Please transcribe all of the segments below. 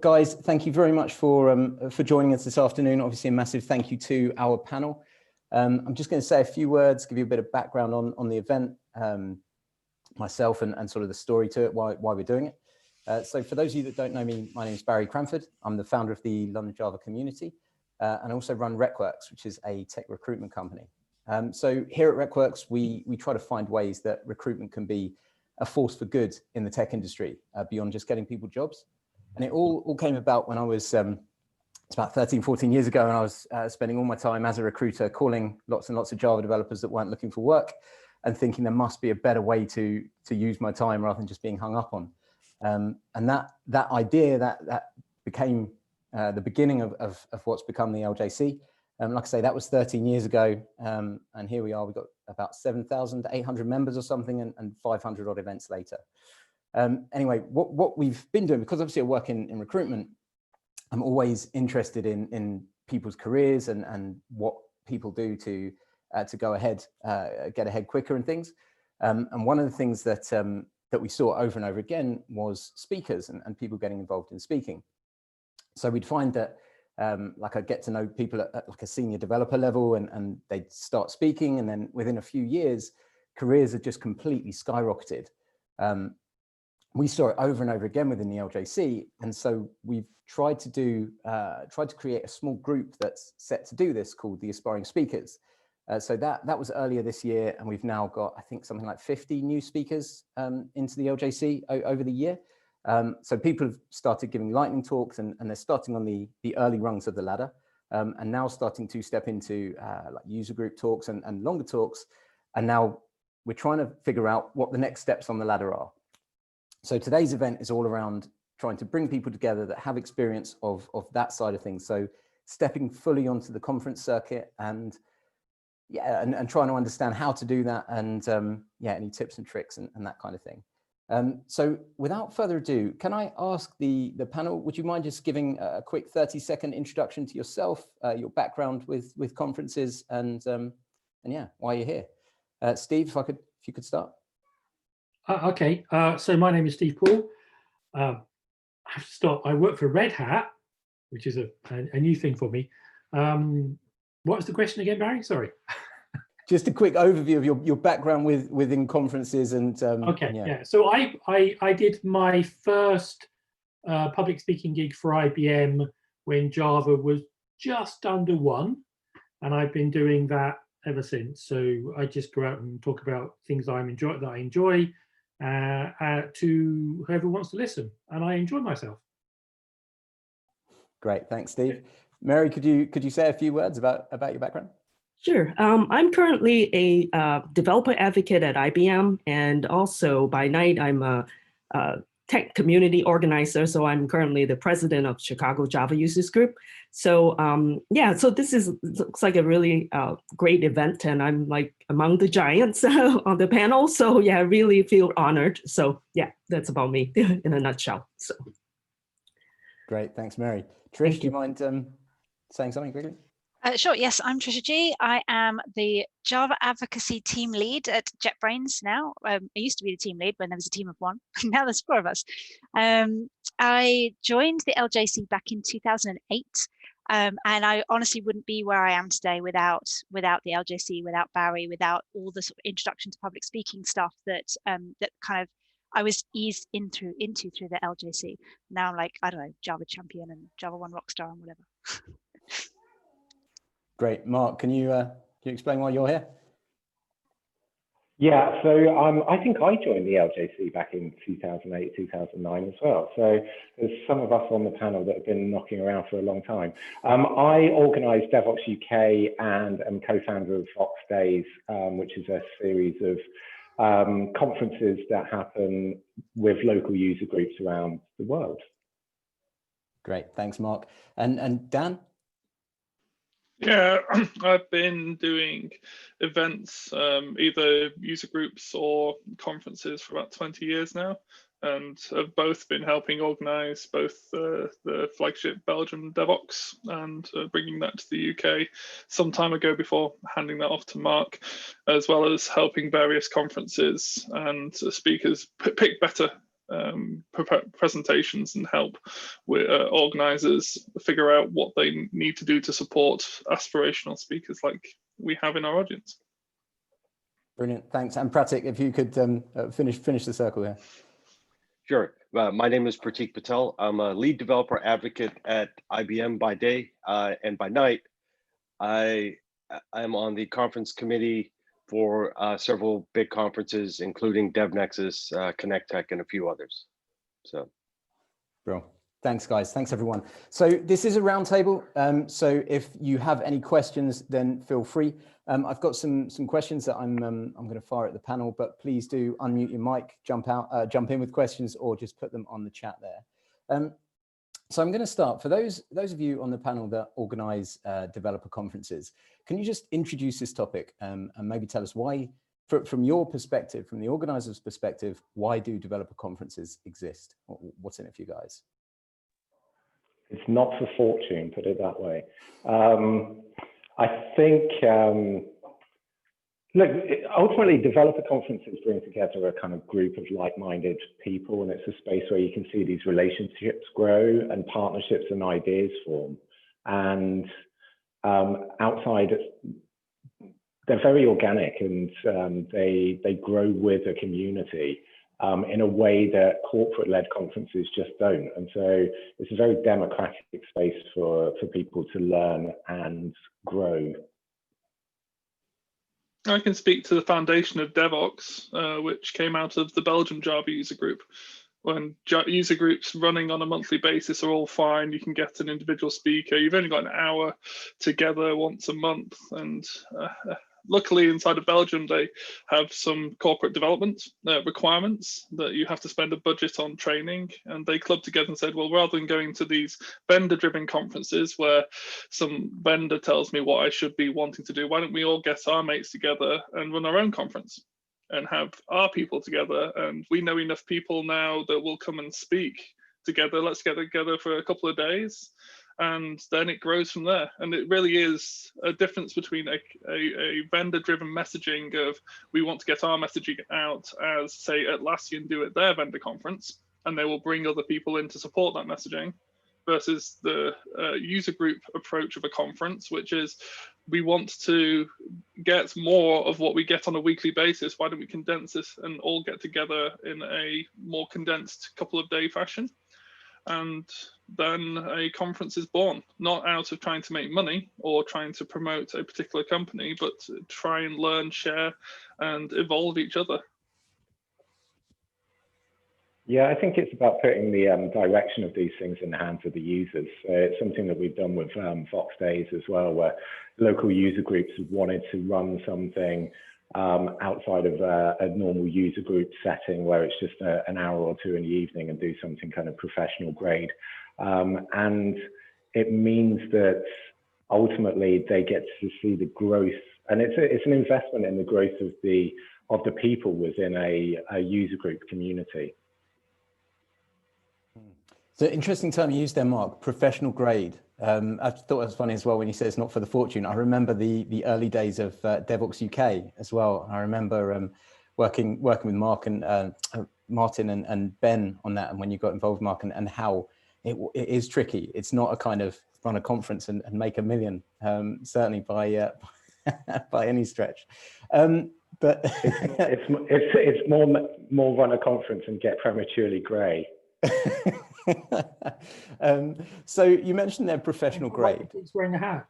Guys, thank you very much for joining us this afternoon. Obviously, a massive thank you to our panel. I'm just going to say a few words, give you a bit of background on the event, myself, and sort of the story to it, why we're doing it. So for those of you that don't know me, my name is Barry Cranford. I'm the founder of the London Java community, and also run RecWorks, which is a tech recruitment company. So here at RecWorks, we try to find ways that recruitment can be a force for good in the tech industry, beyond just getting people jobs. And it all came about when I was, it's about 13, 14 years ago, and I was spending all my time as a recruiter calling lots and lots of Java developers that weren't looking for work and thinking there must be a better way to use my time rather than just being hung up on. And that idea, that became the beginning of what's become the LJC. Like I say, that was 13 years ago, and here we are. We've got about 7,800 members or something, and 500 odd events later. Anyway, what we've been doing, because obviously I work in recruitment, I'm always interested in people's careers and what people do to go ahead, get ahead quicker and things. And one of the things that we saw over and over again was speakers and people getting involved in speaking. So we'd find that like I'd get to know people at like a senior developer level, and they'd start speaking, and then within a few years, careers had just completely skyrocketed. We saw it over and over again within the LJC, and so we've tried to create a small group that's set to do this called the Aspiring Speakers. So that was earlier this year, and we've now got, I think, something like 50 new speakers into the LJC over the year. So people have started giving lightning talks, and they're starting on the early rungs of the ladder, and now starting to step into like user group talks and longer talks. And now we're trying to figure out what the next steps on the ladder are. So today's event is all around trying to bring people together that have experience of that side of things. So stepping fully onto the conference circuit and trying to understand how to do that, and any tips and tricks and that kind of thing. So without further ado, can I ask the panel, would you mind just giving a quick 30-second introduction to yourself, your background with conferences, and why you're here? Steve, if you could start. Okay, so my name is Steve Paul. I have to start. I work for Red Hat, which is a new thing for me. What was the question again, Barry? Sorry. Just a quick overview of your background within conferences and okay, yeah. So I did my first public speaking gig for IBM when Java was just under 1, and I've been doing that ever since. So I just go out and talk about things that I enjoy to whoever wants to listen, and I enjoy myself. Great, thanks, Steve. Mary, could you say a few words about your background? Sure. I'm currently a developer advocate at IBM, and also by night I'm a tech community organizer. So I'm currently the president of Chicago Java Users Group. So so this looks like a really great event, and I'm like among the giants on the panel. So yeah, I really feel honored. So yeah, that's about me in a nutshell. So great, thanks, Mary. Trish, do you mind saying something quickly? Sure, yes, I'm Trisha G. I am the Java advocacy team lead at JetBrains now. I used to be the team lead when there was a team of 1. Now there's 4 of us. I joined the LJC back in 2008, and I honestly wouldn't be where I am today without the LJC, without Barry, without all the sort of introduction to public speaking stuff that kind of I was eased into through the LJC. Now I'm like, I don't know, Java champion and Java 1 rockstar and whatever. Great. Mark, can you explain why you're here? Yeah, so I think I joined the LJC back in 2008, 2009 as well. So there's some of us on the panel that have been knocking around for a long time. I organise DevOps UK and am co-founder of Vox Days, which is a series of conferences that happen with local user groups around the world. Great, thanks, Mark. And Dan? Yeah, I've been doing events, either user groups or conferences for about 20 years now, and have both been helping organise both the flagship Belgium DevOps and bringing that to the UK some time ago before handing that off to Mark, as well as helping various conferences and speakers pick better presentations and help with organisers figure out what they need to do to support aspirational speakers like we have in our audience. Brilliant, thanks. And Pratik, if you could finish the circle here. Sure. My name is Pratik Patel. I'm a lead developer advocate at IBM by day, and by night, I am on the conference committee for several big conferences, including DevNexus, Connect Tech, and a few others. So, bro. Thanks, guys. Thanks, everyone. So this is a roundtable. So if you have any questions, then feel free. I've got some questions that I'm going to fire at the panel, but please do unmute your mic, jump in with questions, or just put them on the chat there. So I'm going to start. For those of you on the panel that organize developer conferences, can you just introduce this topic and maybe tell us why, from your perspective, from the organizer's perspective, why do developer conferences exist? What's in it for you guys? It's not for fortune, put it that way. I think, look, ultimately developer conferences bring together a kind of group of like-minded people, and it's a space where you can see these relationships grow and partnerships and ideas form. And outside, they're very organic, and they grow with a community. In a way that corporate-led conferences just don't. And so it's a very democratic space for people to learn and grow. I can speak to the foundation of DevOps, which came out of the Belgium Java user group. When user groups running on a monthly basis are all fine, you can get an individual speaker. You've only got an hour together once a month, and luckily, inside of Belgium, they have some corporate development requirements that you have to spend a budget on training. And they clubbed together and said, well, rather than going to these vendor-driven conferences where some vendor tells me what I should be wanting to do, why don't we all get our mates together and run our own conference and have our people together? And we know enough people now that will come and speak together. Let's get together for a couple of days. And then it grows from there. And it really is a difference between a vendor-driven messaging of we want to get our messaging out, as say Atlassian do at their vendor conference, and they will bring other people in to support that messaging, versus the user group approach of a conference, which is we want to get more of what we get on a weekly basis. Why don't we condense this and all get together in a more condensed couple of day fashion? And then a conference is born, not out of trying to make money or trying to promote a particular company, but to try and learn, share, and evolve each other. Yeah, I think it's about putting the direction of these things in the hands of the users. It's something that we've done with Vox Days as well, where local user groups have wanted to run something outside of a normal user group setting where it's just an hour or two in the evening, and do something kind of professional grade. And it means that ultimately they get to see the growth, and it's an investment in the growth of the people within a user group community. So interesting term you used there, Mark, professional grade. I thought it was funny as well when you said it's not for the fortune. I remember the early days of DevOps UK as well. I remember working with Mark and Martin and Ben on that, and when you got involved, Mark, and how it is tricky. It's not a kind of run a conference and make $1 million, certainly by any stretch. But it's more run a conference and get prematurely grey. So you mentioned their professional grade. He's wearing a hat.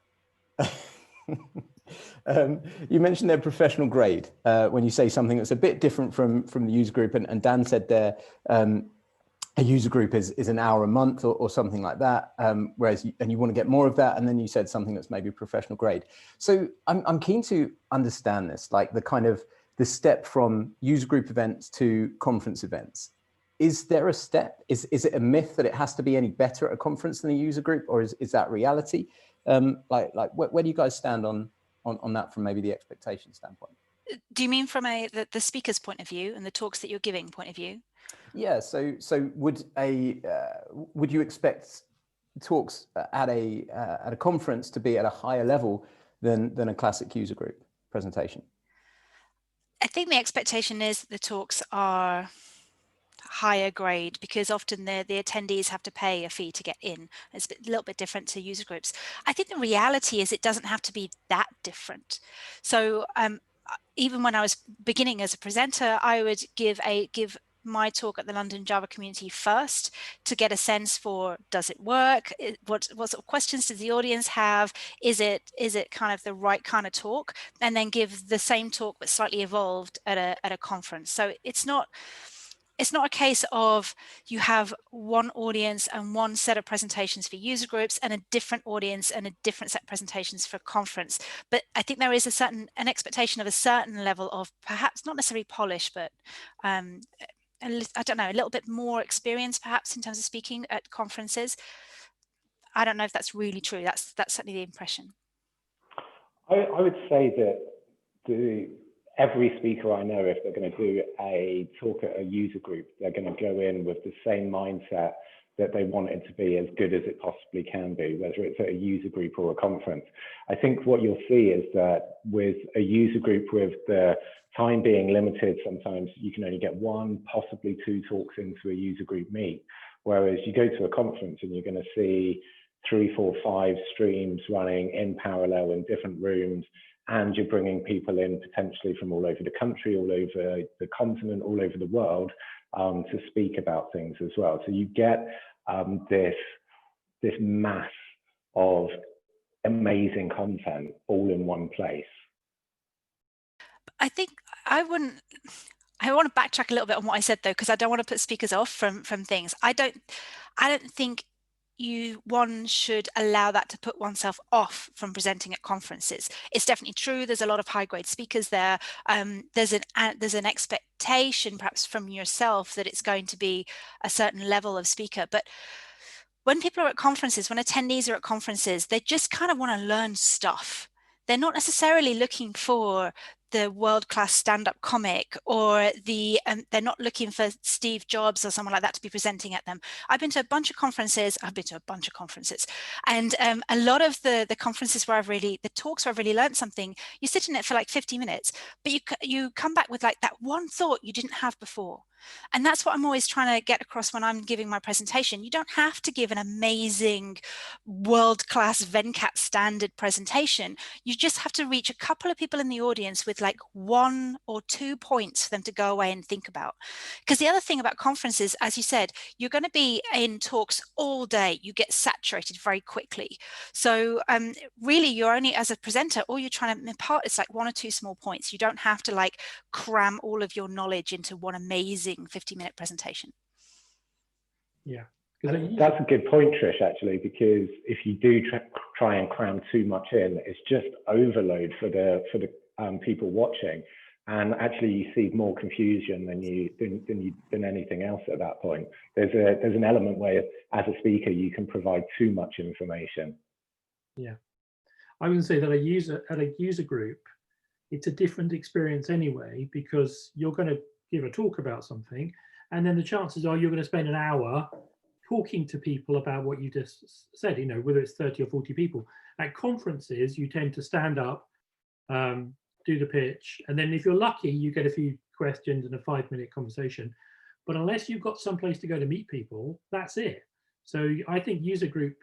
You mentioned their professional grade when you say something that's a bit different from the user group, and Dan said there a user group is an hour a month or something like that, whereas you want to get more of that, and then you said something that's maybe professional grade. So I'm keen to understand this, like the step from user group events to conference events. Is there a step? Is it a myth that it has to be any better at a conference than a user group, or is that reality? Where do you guys stand on that from maybe the expectation standpoint? Do you mean from the speaker's point of view and the talks that you're giving point of view? Yeah. So would you expect talks at a conference to be at a higher level than a classic user group presentation? I think the expectation is that the talks are, higher grade, because often the attendees have to pay a fee to get in. It's a little bit different to user groups. I think the reality is it doesn't have to be that different. So even when I was beginning as a presenter, I would give my talk at the London Java community first to get a sense for, does it work? What sort of questions does the audience have? Is it kind of the right kind of talk? And then give the same talk but slightly evolved at a conference. So it's not a case of you have one audience and one set of presentations for user groups and a different audience and a different set of presentations for conference. But I think there is an expectation of a certain level of, perhaps not necessarily polish, but I don't know, a little bit more experience perhaps in terms of speaking at conferences. I don't know if that's really true. That's certainly the impression. I would say that every speaker I know, if they're going to do a talk at a user group, they're going to go in with the same mindset that they want it to be as good as it possibly can be, whether it's at a user group or a conference. I think what you'll see is that with a user group, with the time being limited, sometimes you can only get one, possibly two talks into a user group meet. Whereas you go to a conference and you're going to see 3, 4, 5 streams running in parallel in different rooms, and you're bringing people in potentially from all over the country, all over the continent, all over the world to speak about things as well. So you get this mass of amazing content all in one place. I think I want to backtrack a little bit on what I said though, because I don't want to put speakers off from things. I don't think one should allow that to put oneself off from presenting at conferences. It's definitely true. There's a lot of high grade speakers there. There's an expectation perhaps from yourself that it's going to be a certain level of speaker. But when people are at conferences, when attendees are at conferences, they just kind of want to learn stuff. They're not necessarily looking for the world-class stand-up comic, or they're not looking for Steve Jobs or someone like that to be presenting at them. I've been to a bunch of conferences, and a lot of the conferences where the talks where I've really learned something, you sit in it for like 50 minutes, but you come back with like that one thought you didn't have before. And that's what I'm always trying to get across when I'm giving my presentation. You don't have to give an amazing world-class Venkat standard presentation. You just have to reach a couple of people in the audience with like 1 or 2 points for them to go away and think about. Because the other thing about conferences, as you said, you're going to be in talks all day. You get saturated very quickly. So really, you're only, as a presenter, all you're trying to impart is like 1 or 2 small points. You don't have to like cram all of your knowledge into one amazing 50-minute presentation. Yeah. That's a good point, Trish, actually, because if you do try and cram too much in, it's just overload for the people watching, and actually you see more confusion than anything else at that point. There's an element where, as a speaker, you can provide too much information. Yeah, I would say that at a user group, it's a different experience anyway, because you're going to give a talk about something, and then the chances are you're going to spend an hour talking to people about what you just said, you know, whether it's 30 or 40 people. At conferences, you tend to stand up, do the pitch, and then if you're lucky, you get a few questions and a 5-minute conversation. But unless you've got someplace to go to meet people, that's it. So I think user group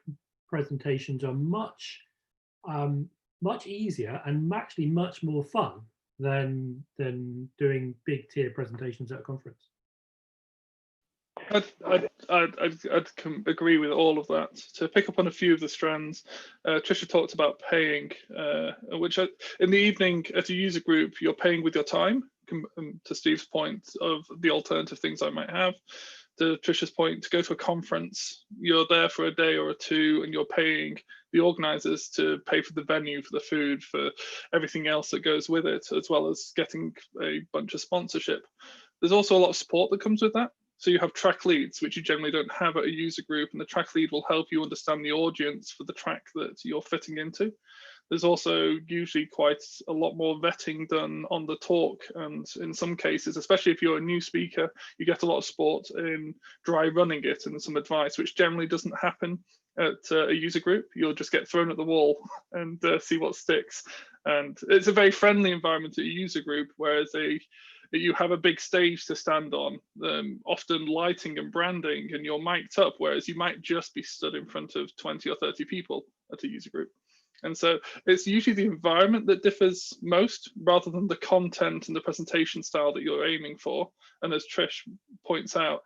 presentations are much easier and actually much more fun than doing big tier presentations at a conference. I'd agree with all of that. To pick up on a few of the strands, Trisha talked about paying, which in the evening at a user group, you're paying with your time, to Steve's point of the alternative things I might have. To Trisha's point, to go to a conference, you're there for a day or 2, and you're paying the organisers to pay for the venue, for the food, for everything else that goes with it, as well as getting a bunch of sponsorship. There's also a lot of support that comes with that. So you have track leads, which you generally don't have at a user group, and the track lead will help you understand the audience for the track that you're fitting into. There's also usually quite a lot more vetting done on the talk, and in some cases, especially if you're a new speaker, you get a lot of support in dry running it and some advice, which generally doesn't happen at a user group. You'll just get thrown at the wall and see what sticks. And it's a very friendly environment at a user group, whereas a you have a big stage to stand on, often lighting and branding, and you're mic'd up, whereas you might just be stood in front of 20 or 30 people at a user group. And so it's usually the environment that differs most, rather than the content and the presentation style that you're aiming for. And as Trish points out,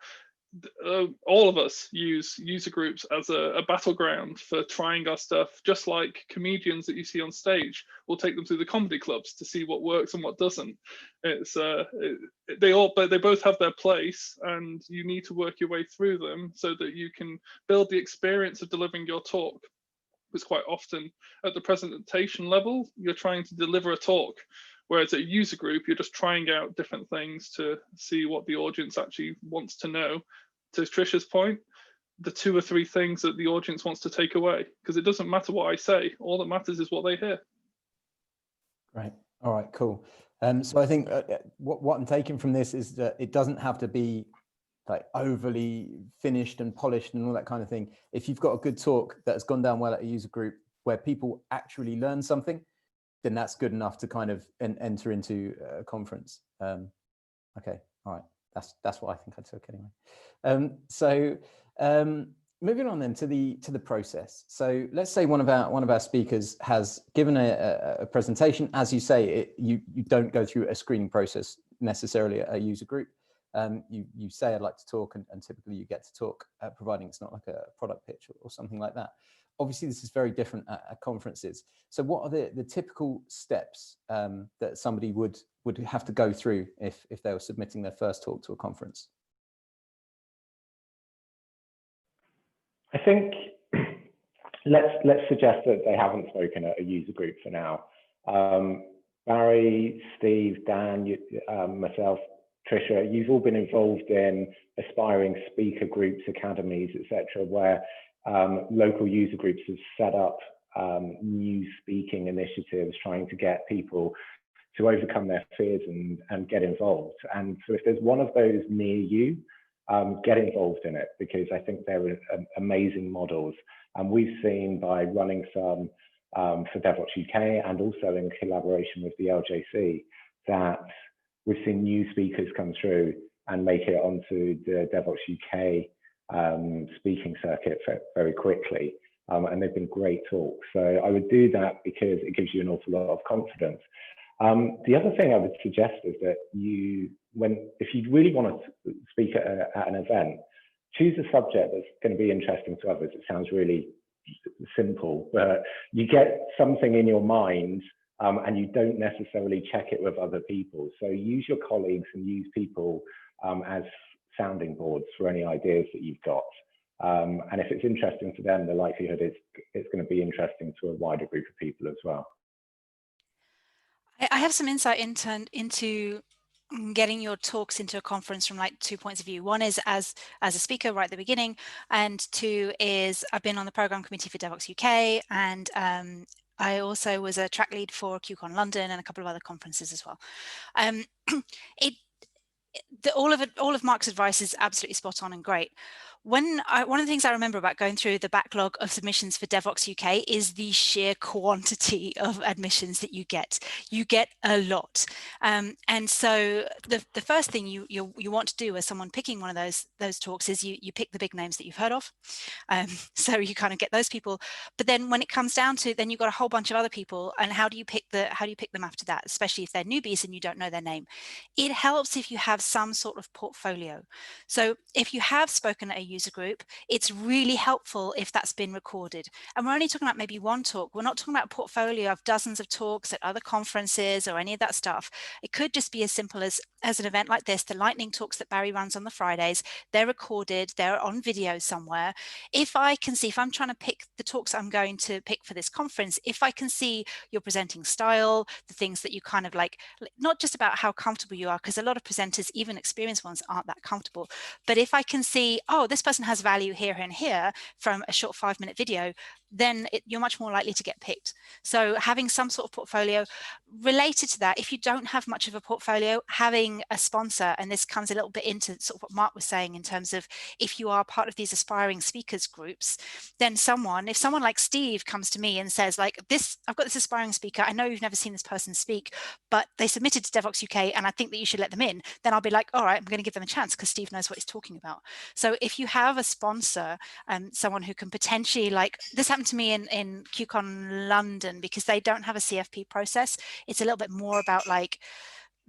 all of us use user groups as a battleground for trying our stuff, just like comedians that you see on stage will take them through the comedy clubs to see what works and what doesn't. It's they both have their place, and you need to work your way through them so that you can build the experience of delivering your talk. Because quite often at the presentation level, you're trying to deliver a talk, whereas at a user group, you're just trying out different things to see what the audience actually wants to know. To Trisha's point, the 2 or 3 things that the audience wants to take away, because it doesn't matter what I say, all that matters is what they hear. Right. All right, cool. So I think what I'm taking from this is that it doesn't have to be like overly finished and polished and all that kind of thing. If you've got a good talk that has gone down well at a user group where people actually learn something, then that's good enough to kind of enter into a conference. Okay, all right, that's what I think I took anyway. Moving on then to the process. So let's say one of our speakers has given a presentation. As you say, you don't go through a screening process necessarily at a user group. You say I'd like to talk, and typically you get to talk, providing it's not like a product pitch or something like that. Obviously, this is very different at conferences. So what are the typical steps that somebody would have to go through if they were submitting their first talk to a conference? I think let's suggest that they haven't spoken at a user group for now. Barry, Steve, Dan, myself, Trisha, you've all been involved in aspiring speaker groups, academies, etc., where local user groups have set up new speaking initiatives, trying to get people to overcome their fears and get involved. And so if there's one of those near you, get involved in it, because I think they're amazing models. And we've seen by running some for DevOps UK and also in collaboration with the LJC that we've seen new speakers come through and make it onto the DevOps UK speaking circuit very quickly. And they've been great talks. So I would do that because it gives you an awful lot of confidence. The other thing I would suggest is that if you really want to speak at an event, choose a subject that's going to be interesting to others. It sounds really simple, but you get something in your mind and you don't necessarily check it with other people. So use your colleagues and use people as sounding boards for any ideas that you've got. And if it's interesting to them, the likelihood is it's going to be interesting to a wider group of people as well. I have some insight into getting your talks into a conference from like 2 points of view. One is as a speaker right at the beginning, and 2 is I've been on the program committee for DevOps UK, and I also was a track lead for QCon London and a couple of other conferences as well. All of Mark's advice is absolutely spot on and great. One of the things I remember about going through the backlog of submissions for DevOps UK is the sheer quantity of admissions that you get. You get a lot, and so the first thing you want to do as someone picking one of those talks is you pick the big names that you've heard of. So you kind of get those people, but then when it comes down to, then you've got a whole bunch of other people, and how do you pick them after that, especially if they're newbies and you don't know their name? It helps if you have some sort of portfolio. So if you have spoken at a user group, it's really helpful if that's been recorded. And we're only talking about maybe one talk. We're not talking about a portfolio of dozens of talks at other conferences or any of that stuff. It could just be as simple as an event like this, the lightning talks that Barry runs on the Fridays, they're recorded, they're on video somewhere. If I can see, if I'm trying to pick the talks I'm going to pick for this conference, if I can see your presenting style, the things that you kind of like, not just about how comfortable you are, because a lot of presenters, even experienced ones, aren't that comfortable, but if I can see, oh, this this person has value here and here from a short 5-minute video, then you're much more likely to get picked. So having some sort of portfolio related to that, if you don't have much of a portfolio, having a sponsor, and this comes a little bit into sort of what Mark was saying in terms of if you are part of these aspiring speakers groups, then if someone like Steve comes to me and says like I've got this aspiring speaker, I know you've never seen this person speak, but they submitted to DevOps UK and I think that you should let them in, then I'll be like, all right, I'm going to give them a chance because Steve knows what he's talking about. So if you have a sponsor and someone who can potentially, like this happened to me in QCon London, because they don't have a CFP process. It's a little bit more about like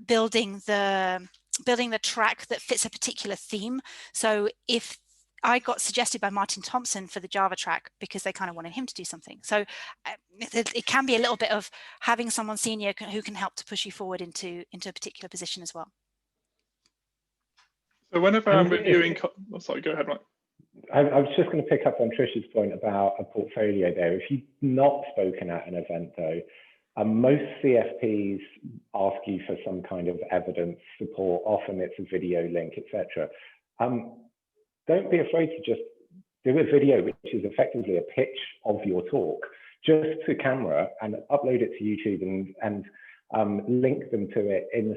building the track that fits a particular theme. So if I got suggested by Martin Thompson for the Java track because they kind of wanted him to do something. So it can be a little bit of having someone senior who can help to push you forward into a particular position as well. So whenever I'm reviewing, sorry, go ahead, Mike. I was just going to pick up on Trish's point about a portfolio there. If you've not spoken at an event though, most CFPs ask you for some kind of evidence support. Often it's a video link, etc. Don't be afraid to just do a video which is effectively a pitch of your talk just to camera and upload it to YouTube and link them to it in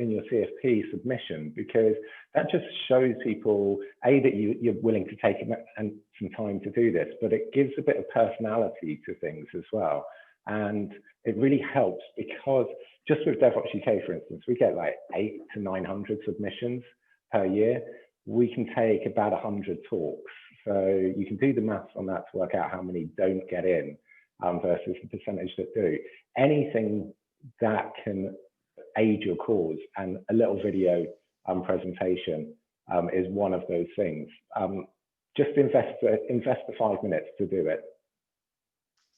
your CFP submission, because that just shows people that you're willing to take some time to do this, but it gives a bit of personality to things as well. And it really helps because just with DevOps UK, for instance, we get like 800 to 900 submissions per year. We can take about 100 talks. So you can do the maths on that to work out how many don't get in versus the percentage that do. Anything that can aid your cause, and a little video presentation is one of those things. Just invest the 5 minutes to do it.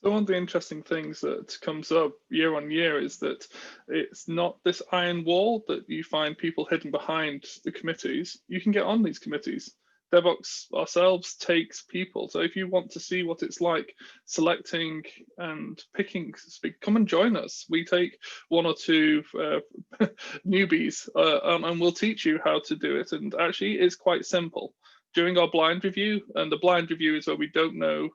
So one of the interesting things that comes up year on year is that it's not this iron wall that you find people hidden behind the committees. You can get on these committees. DevOps ourselves takes people. So if you want to see what it's like selecting and picking, come and join us. We take 1 or 2 newbies and we'll teach you how to do it. And actually it's quite simple. During our blind review, and the blind review is where we don't know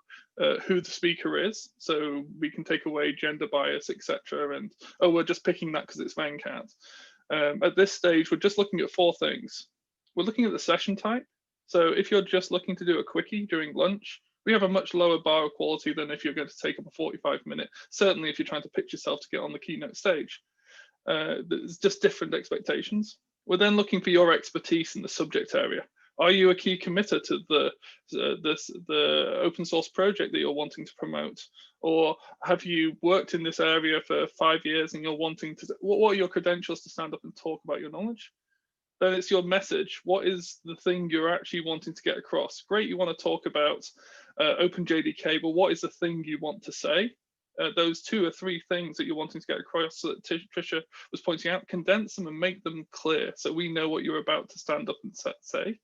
who the speaker is, so we can take away gender bias, etc. And we're just picking that because it's Venkat. At this stage, we're just looking at 4 things. We're looking at the session type. So if you're just looking to do a quickie during lunch, we have a much lower bar of quality than if you're going to take up a 45-minute. Certainly, if you're trying to pitch yourself to get on the keynote stage, there's just different expectations. We're then looking for your expertise in the subject area. Are you a key committer to the open source project that you're wanting to promote? Or have you worked in this area for 5 years and you're wanting to, what are your credentials to stand up and talk about your knowledge? Then it's your message. What is the thing you're actually wanting to get across? Great, you want to talk about OpenJDK, but what is the thing you want to say? Those 2 or 3 things that you're wanting to get across that Tricia was pointing out, condense them and make them clear so we know what you're about to stand up and say.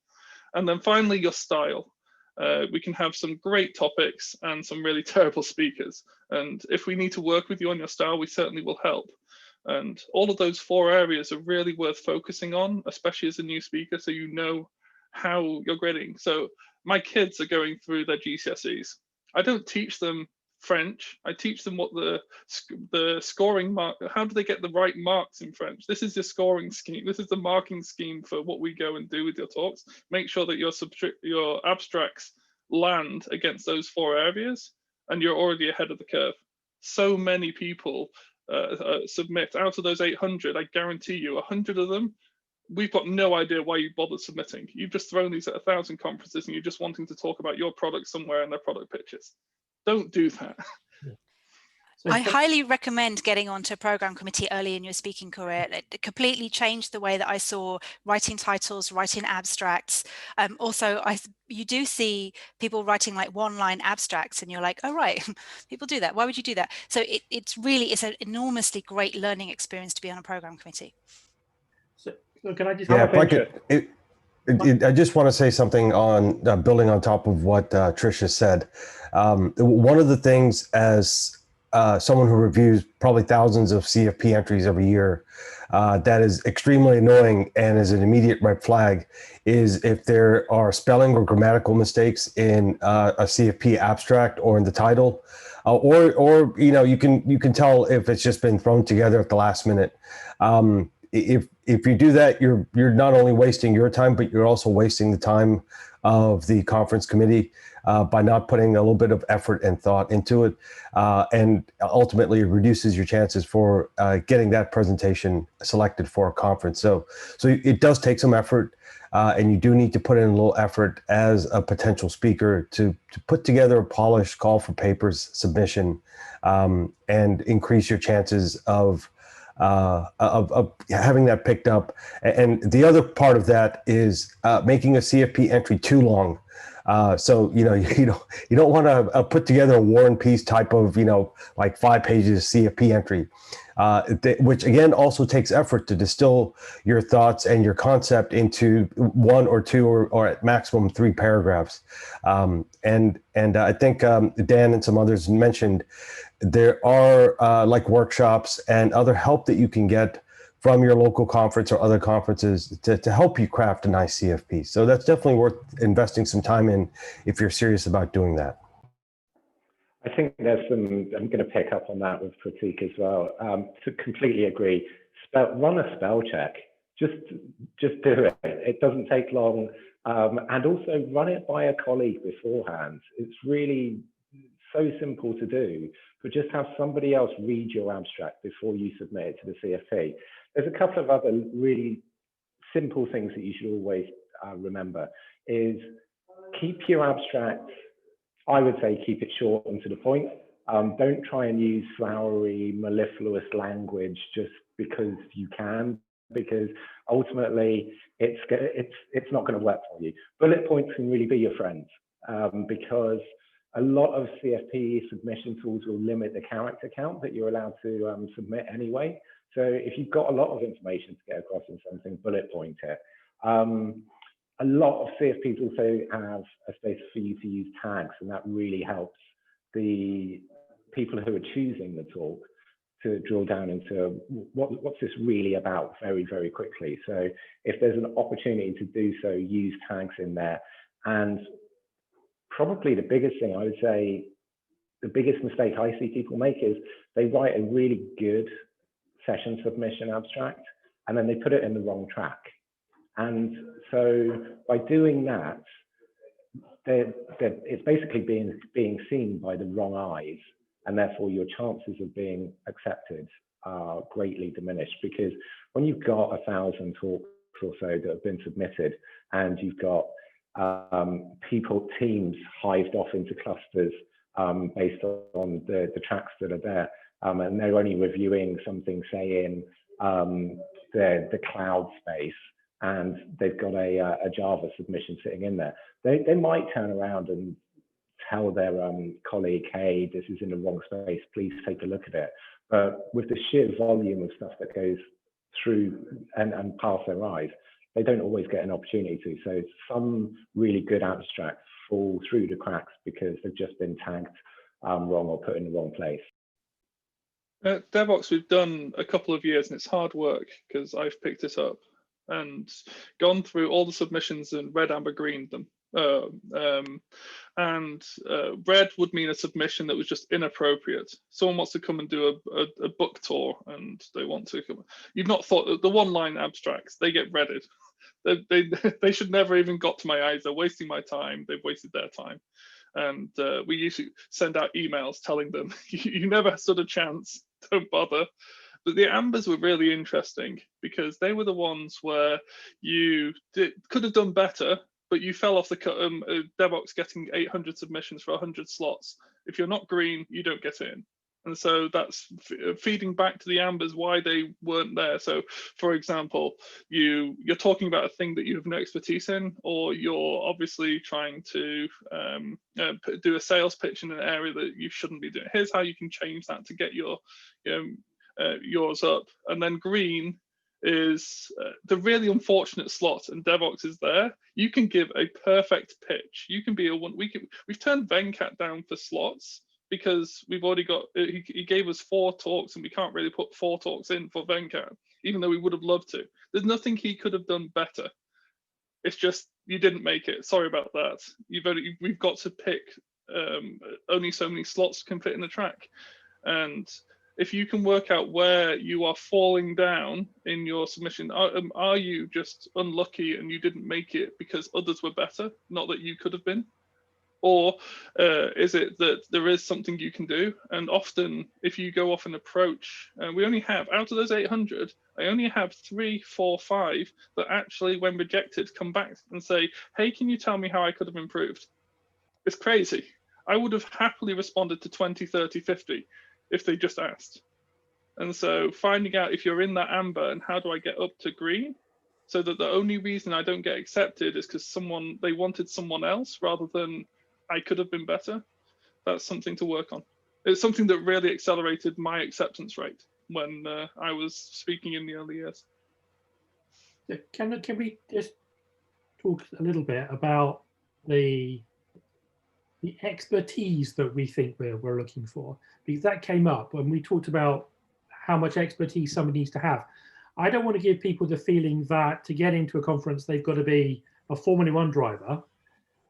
And then finally, your style. We can have some great topics and some really terrible speakers. And if we need to work with you on your style, we certainly will help. And all of those 4 areas are really worth focusing on, especially as a new speaker, so you know how you're grading. So my kids are going through their GCSEs. I don't teach them French. I teach them what the scoring mark, how do they get the right marks in French? This is your scoring scheme. This is the marking scheme for what we go and do with your talks. Make sure that your abstracts land against those 4 areas and you're already ahead of the curve. So many people submit. Out of those 800, I guarantee you 100 of them, we've got no idea why you bothered submitting. You've just thrown these at 1,000 conferences and you're just wanting to talk about your product somewhere in their product pitches. Don't do that. I highly recommend getting onto a program committee early in your speaking career. It completely changed the way that I saw writing titles, writing abstracts. Also, you do see people writing like 1-line abstracts and you're like, oh, right, people do that. Why would you do that? So it's an enormously great learning experience to be on a program committee. So can I just... Yeah, if I could... I just want to say something on building on top of what Tricia said. One of the things as someone who reviews probably thousands of CFP entries every year, that is extremely annoying and is an immediate red flag is if there are spelling or grammatical mistakes in a CFP abstract or in the title, or you can tell if it's just been thrown together at the last minute. If you do that, you're not only wasting your time, but you're also wasting the time of the conference committee by not putting a little bit of effort and thought into it, and ultimately it reduces your chances for getting that presentation selected for a conference. So it does take some effort, and you do need to put in a little effort as a potential speaker to put together a polished call for papers submission, and increase your chances of having that picked up. And the other part of that is making a CFP entry too long. So you don't want to put together a War and Peace type of like 5 pages CFP entry, which again also takes effort to distill your thoughts and your concept into 1 or 2 or at maximum 3 paragraphs. And I think Dan and some others mentioned there are like workshops and other help that you can get from your local conference or other conferences to help you craft a nice CFP. So that's definitely worth investing some time in if you're serious about doing that. I think there's some, I'm going to pick up on that with Pratik as well. To completely agree, run a spell check. Just do it. It doesn't take long. And also run it by a colleague beforehand. It's really so simple to do, but just have somebody else read your abstract before you submit it to the CFP. There's a couple of other really simple things that you should always remember is keep your abstracts, I would say keep it short and to the point. Don't try and use flowery, mellifluous language just because you can, because ultimately it's not going to work for you. Bullet points can really be your friends, because a lot of CFP submission tools will limit the character count that you're allowed to submit anyway. So if you've got a lot of information to get across in something, bullet point it. A lot of CFPs also have a space for you to use tags, and that really helps the people who are choosing the talk to drill down into what's this really about very, very quickly. So if there's an opportunity to do so, use tags in there. And probably the biggest thing I would say, the biggest mistake I see people make is they write a really good session submission abstract and then they put it in the wrong track. And so by doing that, it's basically being seen by the wrong eyes, and therefore your chances of being accepted are greatly diminished, because when you've got 1,000 talks or so that have been submitted and you've got teams hived off into clusters based on the tracks that are there, and they're only reviewing something, say in the cloud space, and they've got a Java submission sitting in there, they might turn around and tell their colleague, hey, this is in the wrong space, please take a look at it. But with the sheer volume of stuff that goes through and past their eyes, they don't always get an opportunity to. So some really good abstracts fall through the cracks because they've just been tagged wrong or put in the wrong place. At Devox, we've done a couple of years, and it's hard work because I've picked it up and gone through all the submissions and red, amber, green them. Red would mean a submission that was just inappropriate. Someone wants to come and do a book tour, and they want to come. You've not thought that the one-line abstracts, they get redded. They should never even got to my eyes. They're wasting my time. They've wasted their time. And we usually send out emails telling them, you never stood a chance, don't bother. But the ambers were really interesting because they were the ones where you could have done better, but you fell off the Devox getting 800 submissions for 100 slots. If you're not green, you don't get in. And so that's feeding back to the ambers why they weren't there. So, for example, you're talking about a thing that you have no expertise in, or you're obviously trying to do a sales pitch in an area that you shouldn't be doing. Here's how you can change that to get yours up. And then green is the really unfortunate slot, and Devox is there. You can give a perfect pitch. You can be we've turned Venkat down for slots because we've already got, he gave us 4 talks and we can't really put 4 talks in for Venkat, even though we would have loved to. There's nothing he could have done better. It's just, you didn't make it. Sorry about that. We've got to pick, only so many slots can fit in the track. And if you can work out where you are falling down in your submission, are you just unlucky and you didn't make it because others were better, not that you could have been? Or is it that there is something you can do? And often if you go off and approach, we only have, out of those 800, I only have 3, 4, 5 that actually, when rejected, come back and say, hey, can you tell me how I could have improved? It's crazy. I would have happily responded to 20, 30, 50 if they just asked. And so finding out if you're in that amber and how do I get up to green, so that the only reason I don't get accepted is because they wanted someone else rather than I could have been better. That's something to work on. It's something that really accelerated my acceptance rate when I was speaking in the early years. Can we just talk a little bit about the expertise that we think we're looking for? Because that came up when we talked about how much expertise somebody needs to have. I don't want to give people the feeling that to get into a conference, they've got to be a Formula One driver.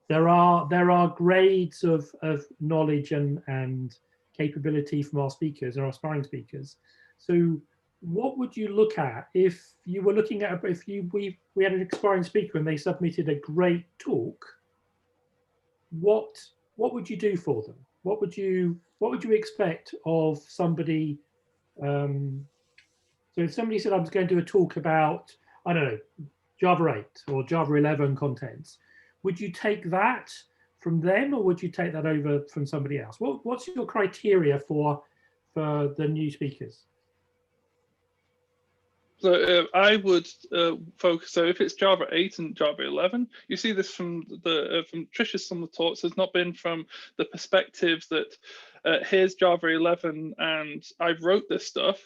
There are grades of knowledge and capability from our speakers and our aspiring speakers. So what would you look at if you were looking at, we had an aspiring speaker and they submitted a great talk? What would you do for them? What would you expect of somebody? So if somebody said I was going to do a talk about, I don't know, Java 8 or Java 11 contents, would you take that from them or would you take that over from somebody else? What's your criteria for the new speakers? So I would focus. So if it's Java 8 and Java 11, you see this from Trish's some of the talks. Has not been from the perspective that here's Java 11 and I wrote this stuff.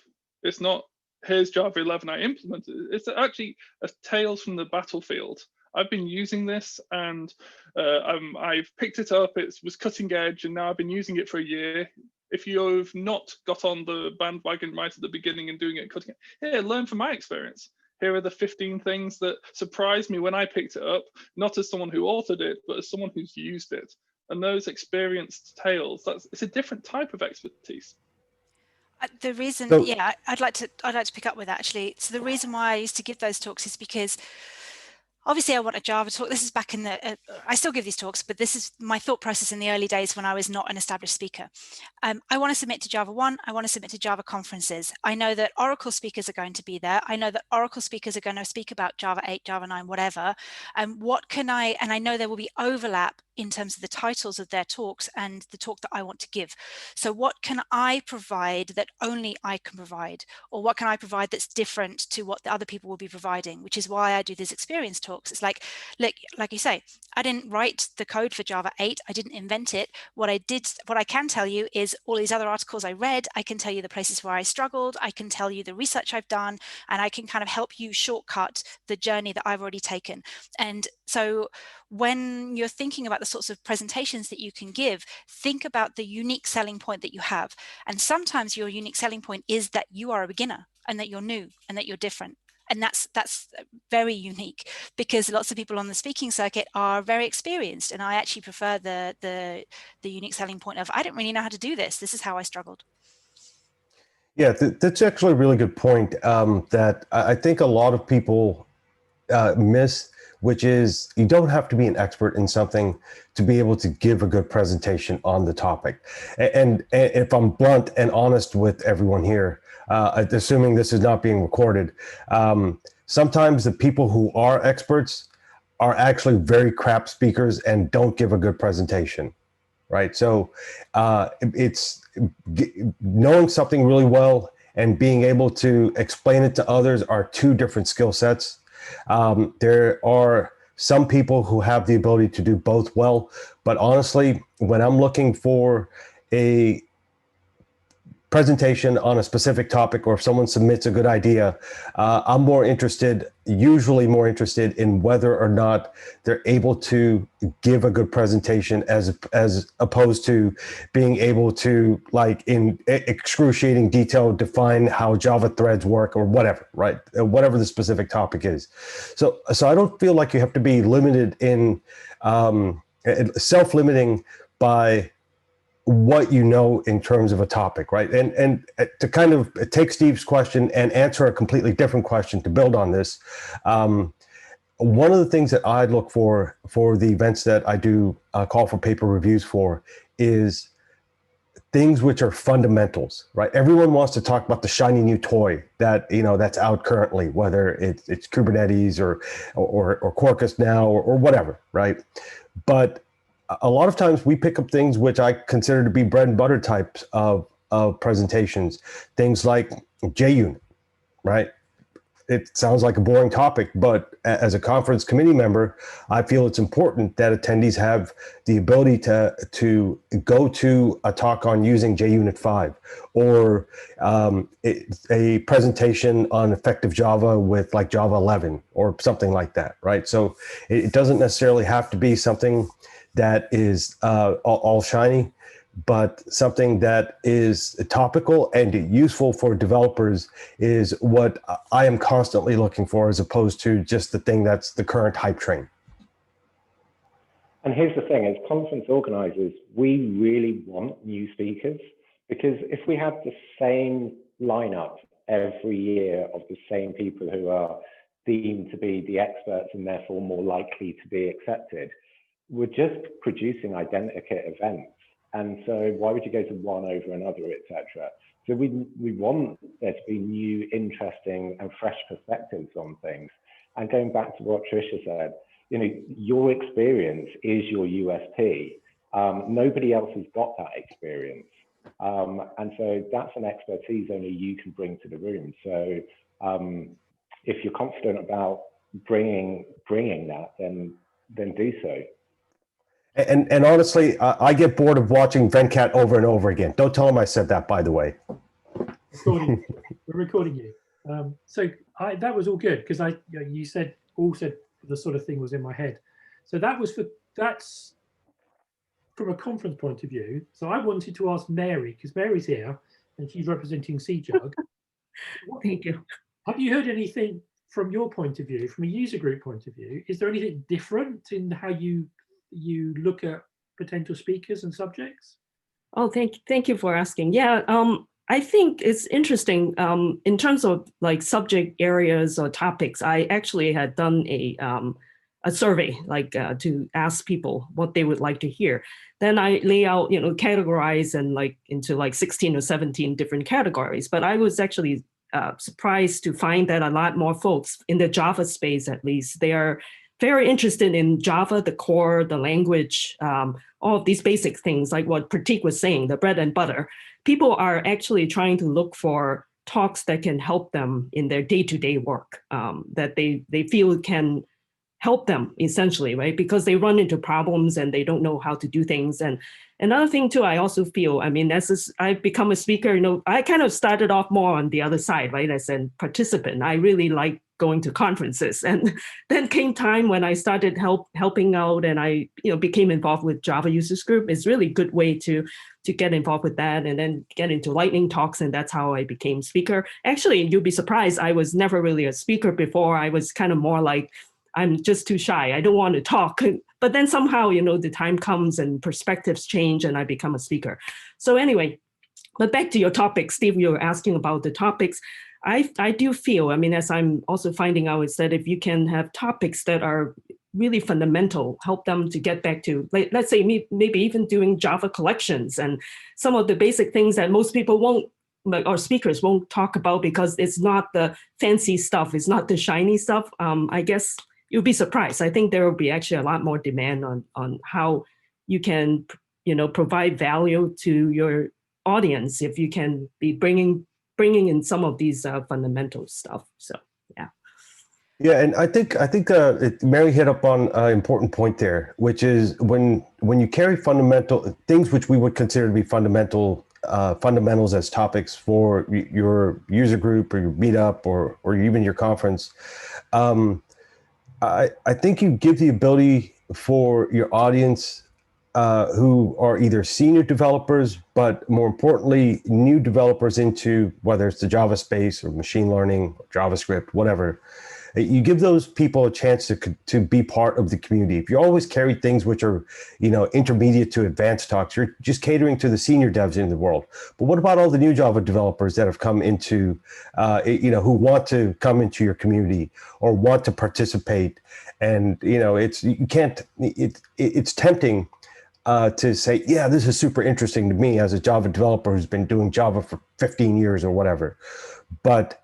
It's not here's Java 11 I implemented. It's actually a tales from the battlefield. I've been using this and I've picked it up. It was cutting edge, and now I've been using it for a year. If you've not got on the bandwagon right at the beginning and doing it cutting edge, here, learn from my experience. Here are the 15 things that surprised me when I picked it up, not as someone who authored it, but as someone who's used it. And those experienced tales, it's a different type of expertise. The reason, yeah, I'd like to pick up with that actually. So the reason why I used to give those talks is because obviously I want a Java talk. This is back in the, I still give these talks, but this is my thought process in the early days when I was not an established speaker. I want to submit to Java 1. I want to submit to Java conferences. I know that Oracle speakers are going to be there. I know that Oracle speakers are going to speak about Java 8, Java 9, whatever. What can I, and I know there will be overlap in terms of the titles of their talks and the talk that I want to give. So what can I provide that only I can provide? Or what can I provide that's different to what the other people will be providing, which is why I do these experience talks. It's like, look, like you say, I didn't write the code for Java 8. I didn't invent it. What I can tell you is all these other articles I read. I can tell you the places where I struggled. I can tell you the research I've done, and I can kind of help you shortcut the journey that I've already taken. And so when you're thinking about the sorts of presentations that you can give, think about the unique selling point that you have. And sometimes your unique selling point is that you are a beginner and that you're new and that you're different. And that's very unique, because lots of people on the speaking circuit are very experienced. And I actually prefer the unique selling point of, I didn't really know how to do this. This is how I struggled. Yeah, that's actually a really good point that I think a lot of people miss, which is you don't have to be an expert in something to be able to give a good presentation on the topic. And if I'm blunt and honest with everyone here, assuming this is not being recorded, sometimes the people who are experts are actually very crap speakers and don't give a good presentation, right? So it's knowing something really well and being able to explain it to others are two different skill sets. There are some people who have the ability to do both well, but honestly, when I'm looking for a presentation on a specific topic, or if someone submits a good idea, I'm usually more interested in whether or not they're able to give a good presentation as opposed to being able to, like, in excruciating detail, define how Java threads work or whatever, right? Whatever the specific topic is. So I don't feel like you have to be limited in self-limiting by what you know in terms of a topic, right? And to kind of take Steve's question and answer a completely different question to build on this, one of the things that I look for the events that I do call for paper reviews for is things which are fundamentals, right? Everyone wants to talk about the shiny new toy that, that's out currently, whether it's Kubernetes or Quarkus now or whatever, right? But a lot of times we pick up things which I consider to be bread and butter types of presentations, things like JUnit, right? It sounds like a boring topic, but as a conference committee member, I feel it's important that attendees have the ability to go to a talk on using JUnit 5 or a presentation on effective Java with like Java 11 or something like that, right? So it doesn't necessarily have to be something that is all shiny, but something that is topical and useful for developers is what I am constantly looking for, as opposed to just the thing that's the current hype train. And here's the thing, as conference organizers, we really want new speakers, because if we have the same lineup every year of the same people who are deemed to be the experts and therefore more likely to be accepted, we're just producing identikit events. And so why would you go to one over another, etc.? So we want there to be new, interesting and fresh perspectives on things. And going back to what Trisha said, your experience is your USP. Nobody else has got that experience. And so that's an expertise only you can bring to the room. So if you're confident about bringing that, then do so. And honestly, I get bored of watching Venkat over and over again. Don't tell him I said that, by the way. We're recording you. So that was all good, because you said the sort of thing was in my head. So that's from a conference point of view. So I wanted to ask Mary, because Mary's here and she's representing CJUG. Thank you. Have you heard anything from your point of view, from a user group point of view? Is there anything different in how you look at potential speakers and subjects? Oh, thank you for asking. Yeah, I think it's interesting in terms of like subject areas or topics. I actually had done a survey, like to ask people what they would like to hear. Then I lay out, categorize and like into like 16 or 17 different categories. But I was actually surprised to find that a lot more folks in the Java space, at least, they are very interested in Java, the core, the language, all of these basic things, like what Pratik was saying, the bread and butter. People are actually trying to look for talks that can help them in their day-to-day work, that they feel can help them essentially, right? Because they run into problems and they don't know how to do things. And another thing too, I also feel, as I've become a speaker, I kind of started off more on the other side, right? As a participant, I really like going to conferences. And then came time when I started helping out and I became involved with Java Users Group. It's really a good way to get involved with that and then get into lightning talks. And that's how I became speaker. Actually, you'll be surprised, I was never really a speaker before. I was kind of more like, I'm just too shy. I don't want to talk. But then somehow, the time comes and perspectives change and I become a speaker. So anyway, but back to your topic, Steve, you were asking about the topics. I do feel, as I'm also finding out, is that if you can have topics that are really fundamental, help them to get back to, let's say maybe even doing Java collections and some of the basic things that most people won't, or speakers won't talk about because it's not the fancy stuff, it's not the shiny stuff. I guess you'll be surprised. I think there will be actually a lot more demand on how you can, provide value to your audience if you can be bringing in some of these fundamental stuff. So, yeah. Yeah, and I think Mary hit up on an important point there, which is when you carry fundamental things which we would consider to be fundamental fundamentals as topics for your user group or your meetup or even your conference, I think you give the ability for your audience who are either senior developers, but more importantly, new developers into whether it's the Java space or machine learning, or JavaScript, whatever. You give those people a chance to be part of the community. If you always carry things which are, intermediate to advanced talks, you're just catering to the senior devs in the world. But what about all the new Java developers that have come into, who want to come into your community or want to participate? And it's tempting to say, yeah, this is super interesting to me as a Java developer who's been doing Java for 15 years or whatever. But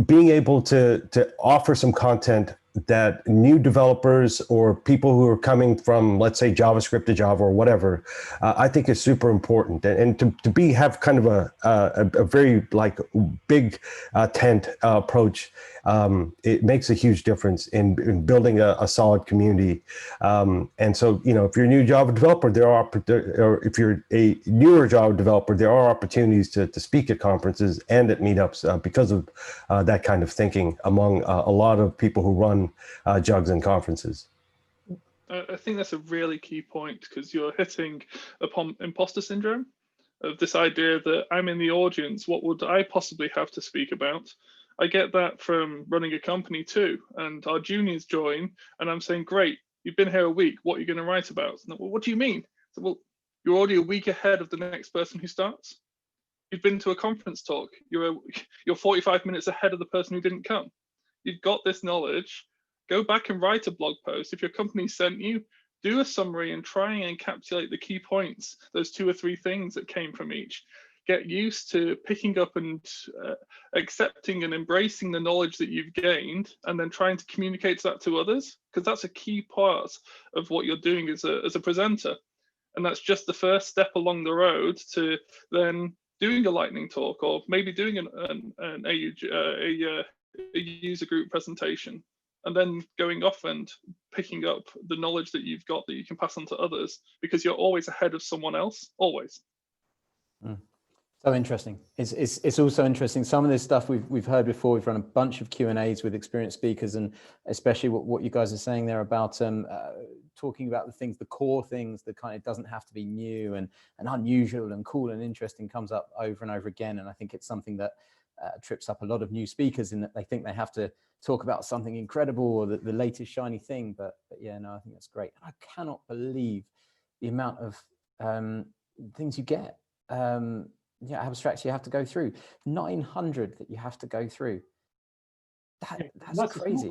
being able to offer some content that new developers or people who are coming from, let's say, JavaScript to Java or whatever, I think is super important. And to have kind of a very big tent approach, it makes a huge difference in building a solid community. And so, if you're a new Java developer, or if you're a newer Java developer, there are opportunities to speak at conferences and at meetups because of that kind of thinking among a lot of people who run jugs and conferences. I think that's a really key point, because you're hitting upon imposter syndrome of this idea that I'm in the audience, what would I possibly have to speak about? I get that from running a company too, and our juniors join and I'm saying, great, you've been here a week, what are you going to write about? And, well, what do you mean? So, well, you're already a week ahead of the next person who starts. You've been to a conference talk, you're 45 minutes ahead of the person who didn't come. You've got this knowledge. Go back and write a blog post. If your company sent you, do a summary and try and encapsulate the key points, those 2 or 3 things that came from each. Get used to picking up and accepting and embracing the knowledge that you've gained, and then trying to communicate that to others, because that's a key part of what you're doing as a presenter. And that's just the first step along the road to then doing a lightning talk, or maybe doing a user group presentation, and then going off and picking up the knowledge that you've got that you can pass on to others, because you're always ahead of someone else, always. So interesting. It's also interesting. Some of this stuff we've heard before. We've run a bunch of Q&As with experienced speakers, and especially what you guys are saying there about talking about the things, the core things that kind of doesn't have to be new and unusual and cool and interesting comes up over and over again. And I think it's something that trips up a lot of new speakers, in that they think they have to talk about something incredible or the latest shiny thing. But yeah, no, I think that's great. I cannot believe the amount of things you get. Abstracts you have to go through. 900 that you have to go through. That's crazy.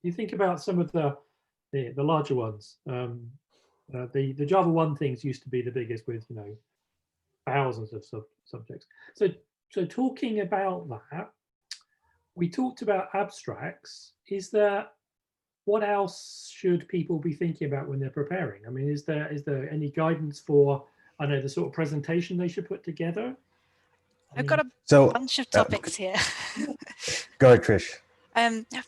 You think about some of the larger ones. The Java 1 things used to be the biggest, with thousands of subjects. So talking about that, we talked about abstracts. What else should people be thinking about when they're preparing? I mean, is there any guidance for, the sort of presentation they should put together? I've got a bunch of topics here. Go ahead, Trish.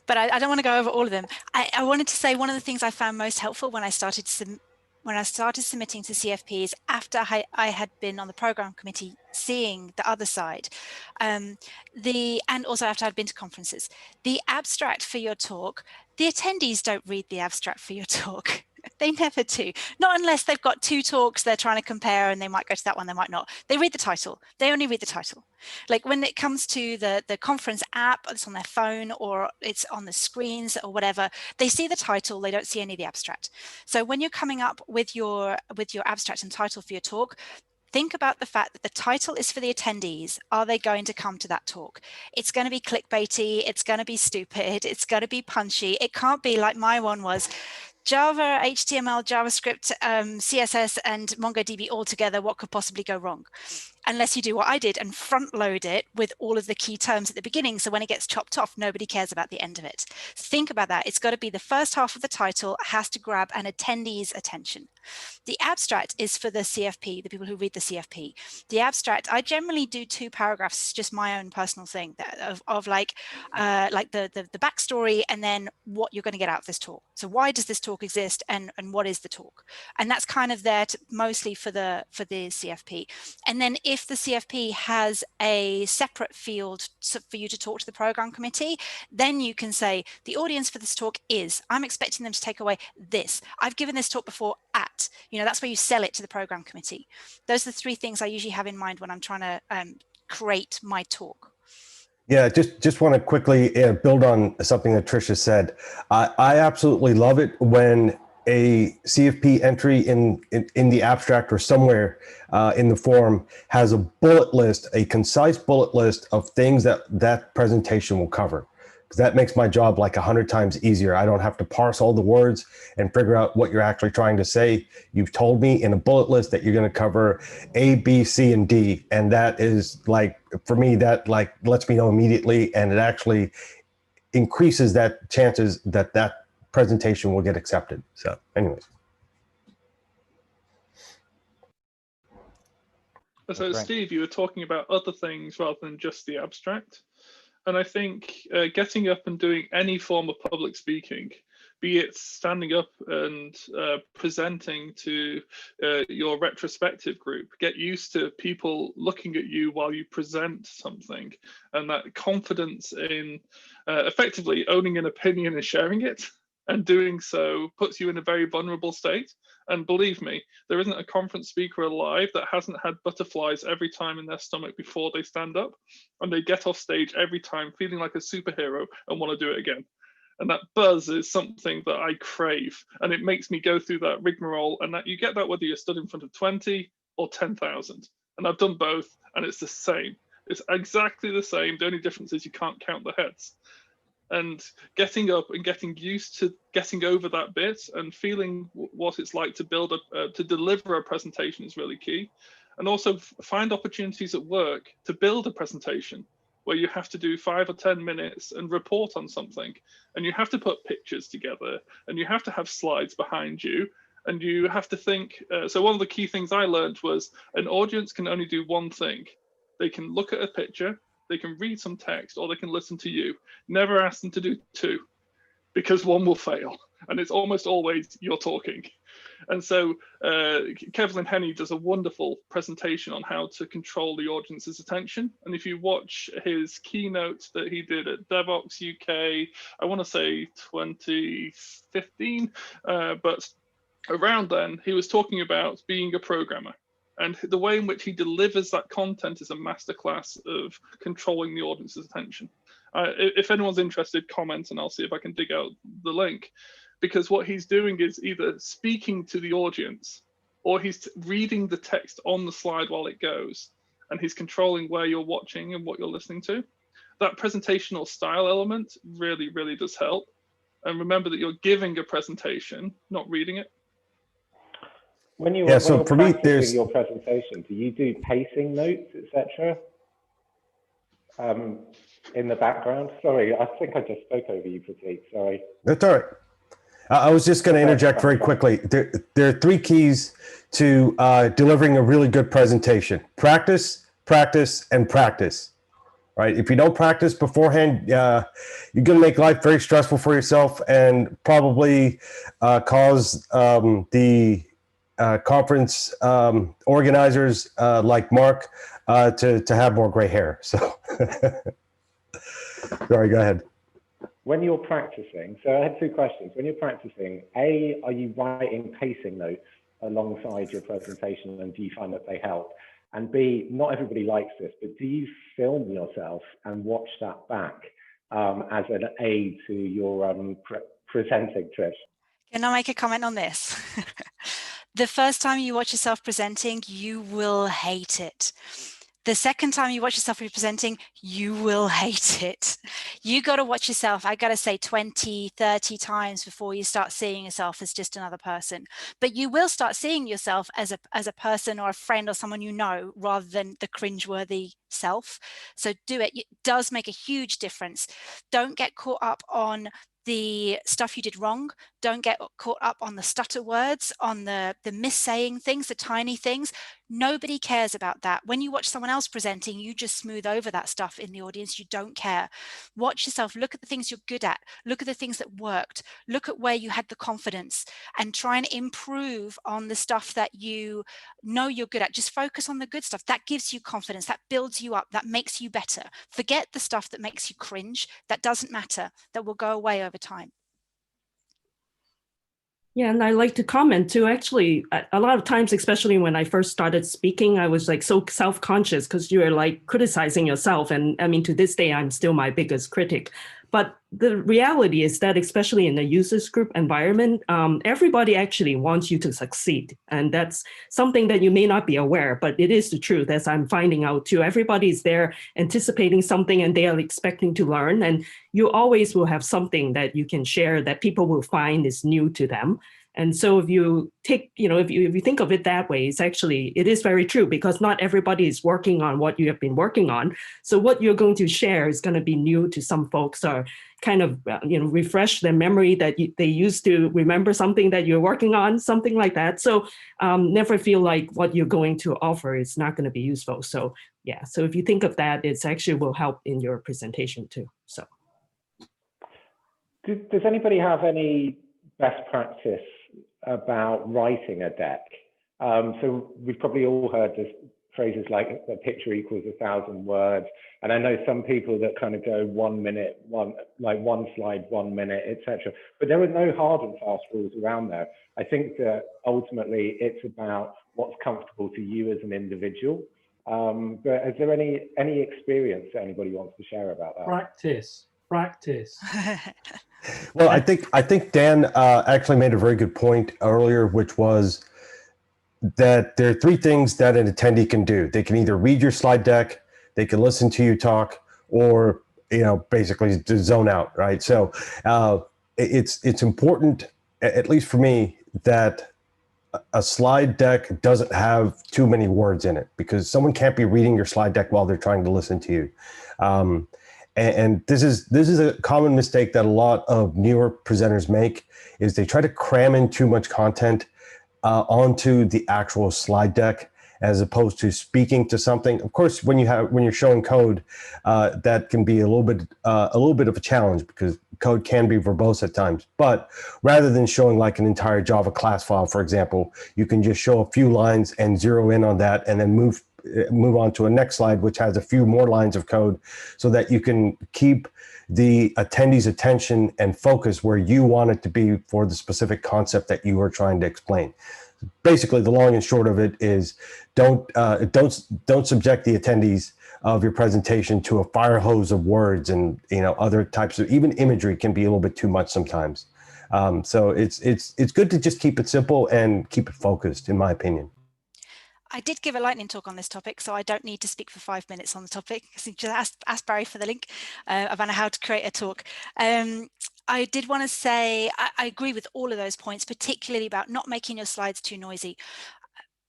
But I don't want to go over all of them. I wanted to say one of the things I found most helpful when I started submitting to CFPs, after I had been on the program committee seeing the other side, and also after I'd been to conferences, the abstract for your talk, the attendees don't read the abstract for your talk. They never do. Not unless they've got 2 talks they're trying to compare, and they might go to that one, they might not. They read the title. They only read the title. Like when it comes to the conference app, it's on their phone or it's on the screens or whatever, they see the title, they don't see any of the abstract. So when you're coming up with your abstract and title for your talk, think about the fact that the title is for the attendees. Are they going to come to that talk? It's going to be clickbaity. It's going to be stupid. It's going to be punchy. It can't be like my one was, Java, HTML, JavaScript, CSS, and MongoDB all together. What could possibly go wrong? Unless you do what I did and front load it with all of the key terms at the beginning. So when it gets chopped off, nobody cares about the end of it. Think about that. It's got to be the first half of the title has to grab an attendee's attention. The abstract is for the CFP, the people who read the CFP. The abstract, I generally do 2 paragraphs, just my own personal thing of like the backstory, and then what you're going to get out of this talk. So why does this talk exist, and what is the talk? And that's kind of there mostly for the CFP. And then if the CFP has a separate field for you to talk to the program committee, then you can say, the audience for this talk is, I'm expecting them to take away this. I've given this talk before at, that's where you sell it to the program committee. Those are the three things I usually have in mind when I'm trying to create my talk. Yeah, just want to quickly build on something that Tricia said. I absolutely love it when a CFP entry in the abstract or somewhere in the forum has a bullet list, a concise bullet list of things that presentation will cover. Because that makes my job like 100 times easier. I don't have to parse all the words and figure out what you're actually trying to say. You've told me in a bullet list that you're going to cover A, B, C, and D. And that is like, for me, that like lets me know immediately. And it actually increases that chances that that presentation will get accepted. So anyways. So Steve, you were talking about other things rather than just the abstract. And I think getting up and doing any form of public speaking, be it standing up and presenting to your retrospective group, get used to people looking at you while you present something, and that confidence in effectively owning an opinion and sharing it, and doing so puts you in a very vulnerable state. And believe me, there isn't a conference speaker alive that hasn't had butterflies every time in their stomach before they stand up, and they get off stage every time feeling like a superhero and want to do it again. And that buzz is something that I crave, and it makes me go through that rigmarole, and that you get that whether you're stood in front of 20 or 10,000. And I've done both, and it's the same. It's exactly the same. The only difference is you can't count the heads. And getting up and getting used to getting over that bit and feeling what it's like to build to deliver a presentation is really key. And also find opportunities at work to build a presentation where you have to do 5 or 10 minutes and report on something, and you have to put pictures together, and you have to have slides behind you, and you have to think. So one of the key things I learned was an audience can only do one thing. They can look at a picture, they can read some text, or they can listen to you. Never ask them to do 2, because one will fail, and it's almost always you're talking. And so Kevlin Henney does a wonderful presentation on how to control the audience's attention. And if you watch his keynote that he did at DevOps UK, I want to say 2015, but around then, he was talking about being a programmer. And the way in which he delivers that content is a masterclass of controlling the audience's attention. If anyone's interested, comment, and I'll see if I can dig out the link. Because what he's doing is either speaking to the audience, or he's reading the text on the slide while it goes, and he's controlling where you're watching and what you're listening to. That presentational style element really, really does help. And remember that you're giving a presentation, not reading it. When you're, so for me, there's your presentation, do you do pacing notes, etc.? In the background? Sorry, I think I just spoke over you, Pratik. Sorry. That's all right. I was just going to interject very quickly. There are 3 keys to delivering a really good presentation: practice, practice, and practice. Right? If you don't practice beforehand, you're going to make life very stressful for yourself, and probably cause the conference organizers like Mark to have more gray hair. So, sorry, go ahead. When you're practicing, so I had 2 questions. When you're practicing, A, are you writing pacing notes alongside your presentation, and do you find that they help? And B, not everybody likes this, but do you film yourself and watch that back as an aid to your presenting, Trish? Can I make a comment on this? The first time you watch yourself presenting, you will hate it. The second time you watch yourself presenting, you will hate it. You got to watch yourself, I got to say 20, 30 times before you start seeing yourself as just another person. But you will start seeing yourself as a person or a friend or someone you know, rather than the cringeworthy self. So do it. It does make a huge difference. Don't get caught up on the stuff you did wrong. Don't get caught up on the stutter words, on the missaying things, the tiny things. Nobody cares about that. When you watch someone else presenting, you just smooth over that stuff in the audience. You don't care. Watch yourself, look at the things you're good at, look at the things that worked, look at where you had the confidence, and try and improve on the stuff that you know you're good at. Just focus on the good stuff. That gives you confidence, that builds you up, that makes you better. Forget the stuff that makes you cringe. That doesn't matter. That will go away over time. Yeah, and I like to comment too. Actually, a lot of times, especially when I first started speaking, I was like so self-conscious because you're like criticizing yourself. And I mean, to this day, I'm still my biggest critic. But the reality is that, especially in the users group environment, everybody actually wants you to succeed. And that's something that you may not be aware, but it is the truth, as I'm finding out too. Everybody's there anticipating something and they are expecting to learn. And you always will have something that you can share that people will find is new to them. And so if you take, if you think of it that way, it is very true, because not everybody is working on what you have been working on. So what you're going to share is going to be new to some folks, or kind of, refresh their memory that they used to remember something that you're working on, something like that. So never feel like what you're going to offer is not going to be useful. So yeah, so if you think of that, it's actually will help in your presentation too. So. Does anybody have any best practice about writing a deck? So we've probably all heard this phrases like a picture equals 1,000 words. And I know some people that kind of go 1 minute, one slide, 1 minute, etc. But there are no hard and fast rules around there. I think that ultimately it's about what's comfortable to you as an individual. But is there any experience that anybody wants to share about that? Practice. Well, I think Dan actually made a very good point earlier, which was that there are three things that an attendee can do. They can either read your slide deck, they can listen to you talk, or basically just zone out, right? So it's important, at least for me, that a slide deck doesn't have too many words in it, because someone can't be reading your slide deck while they're trying to listen to you. And this is a common mistake that a lot of newer presenters make, is they try to cram in too much content onto the actual slide deck, as opposed to speaking to something. Of course, when you're showing code, that can be a little bit of a challenge, because code can be verbose at times. But rather than showing like an entire Java class file, for example, you can just show a few lines and zero in on that, and then move on to a next slide, which has a few more lines of code, so that you can keep the attendee's attention and focus where you want it to be for the specific concept that you are trying to explain. Basically, the long and short of it is don't subject the attendees of your presentation to a fire hose of words, and other types of, even imagery can be a little bit too much sometimes. So it's good to just keep it simple and keep it focused, in my opinion. I did give a lightning talk on this topic, so I don't need to speak for 5 minutes on the topic. So just ask Barry for the link about how to create a talk. I did want to say, I agree with all of those points, particularly about not making your slides too noisy.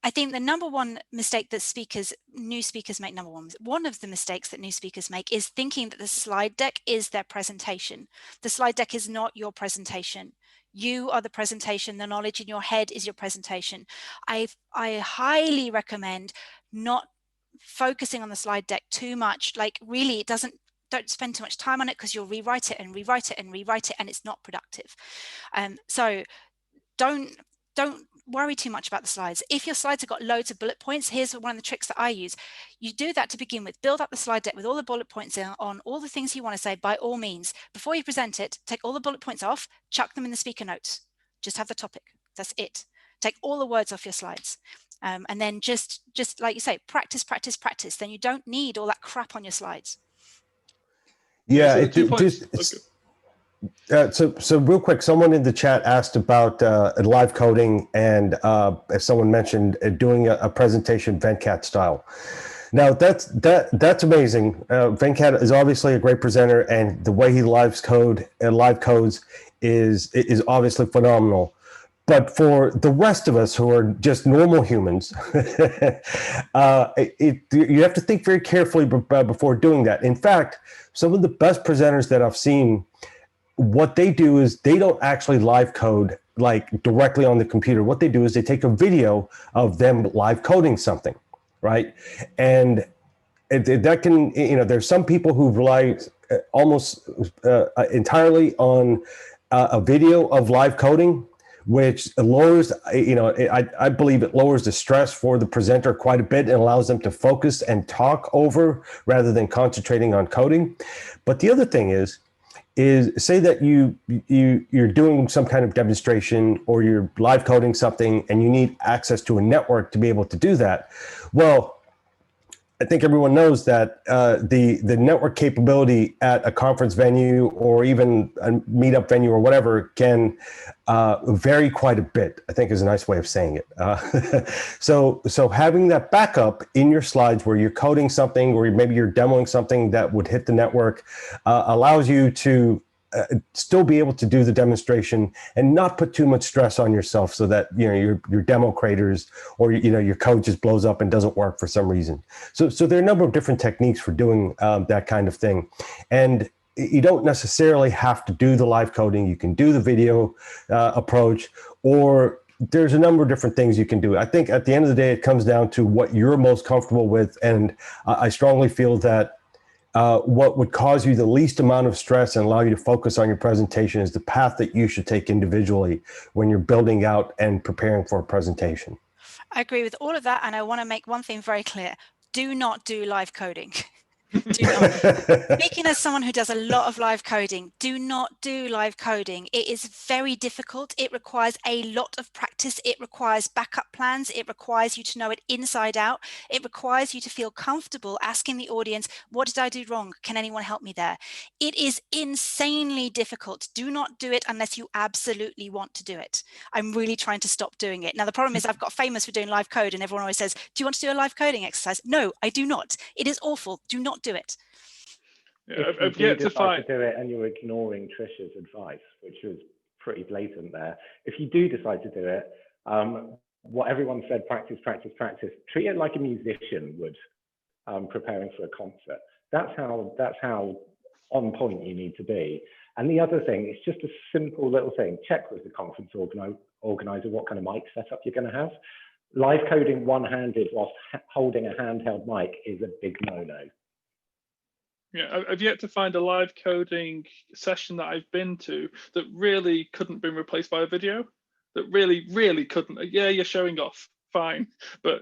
I think the number one mistake that new speakers make, one of the mistakes that new speakers make is thinking that the slide deck is their presentation. The slide deck is not your presentation. You are the presentation. The knowledge in your head is your presentation. I highly recommend not focusing on the slide deck too much. Like, really, don't spend too much time on it, because you'll rewrite it and rewrite it and rewrite it, and it's not productive. So don't worry too much about the slides. If your slides have got loads of bullet points, here's one of the tricks that I use. You do that to begin with. Build up the slide deck with all the bullet points on all the things you want to say. By all means, before you present it, take all the bullet points off, chuck them in the speaker notes. Just have the topic. That's it. Take all the words off your slides. And then just like you say, practice. Then you don't need all that crap on your slides. Yeah, so real quick, someone in the chat asked about live coding, and as someone mentioned, doing a presentation Venkat style. Now that's amazing. Venkat is obviously a great presenter, and the way he live codes is obviously phenomenal. But for the rest of us who are just normal humans, you have to think very carefully before doing that. In fact, some of the best presenters that I've seen what they do is they don't actually live code like directly on the computer. What they do is they take a video of them live coding something, right? And that can, there's some people who rely almost entirely on a video of live coding, which lowers, I believe it lowers the stress for the presenter quite a bit and allows them to focus and talk over rather than concentrating on coding. But the other thing is say that you're doing some kind of demonstration or you're live coding something and you need access to a network to be able to do that. Well, I think everyone knows that the network capability at a conference venue or even a meetup venue or whatever can vary quite a bit, I think is a nice way of saying it. So having that backup in your slides where you're coding something or maybe you're demoing something that would hit the network allows you to still be able to do the demonstration and not put too much stress on yourself so that your demo craters or your code just blows up and doesn't work for some reason. So there are a number of different techniques for doing that kind of thing. And you don't necessarily have to do the live coding. You can do the video approach, or there's a number of different things you can do. I think at the end of the day, it comes down to what you're most comfortable with. And I strongly feel that what would cause you the least amount of stress and allow you to focus on your presentation is the path that you should take individually when you're building out and preparing for a presentation. I agree with all of that. And I want to make one thing very clear. Do not do live coding. Do not. Speaking as someone who does a lot of live coding, do not do live coding. It is very difficult. It requires a lot of practice. It requires backup plans. It requires you to know it inside out. It requires you to feel comfortable asking the audience, what did I do wrong? Can anyone help me there? It is insanely difficult. Do not do it unless you absolutely want to do it. I'm really trying to stop doing it. Now, the problem is I've got famous for doing live code and everyone always says, do you want to do a live coding exercise? No, I do not. It is awful. Do not do it. Yeah, I've yet to find do it and you're ignoring Trisha's advice, which was pretty blatant there. If you do decide to do it, what everyone said, practice, practice, practice, treat it like a musician would preparing for a concert. That's how on point you need to be. And the other thing, it's just a simple little thing. Check with the conference organizer what kind of mic setup you're going to have. Live coding one-handed whilst holding a handheld mic is a big no-no. Yeah, I've yet to find a live coding session that I've been to that really couldn't be replaced by a video. That really couldn't. Yeah, you're showing off, fine, but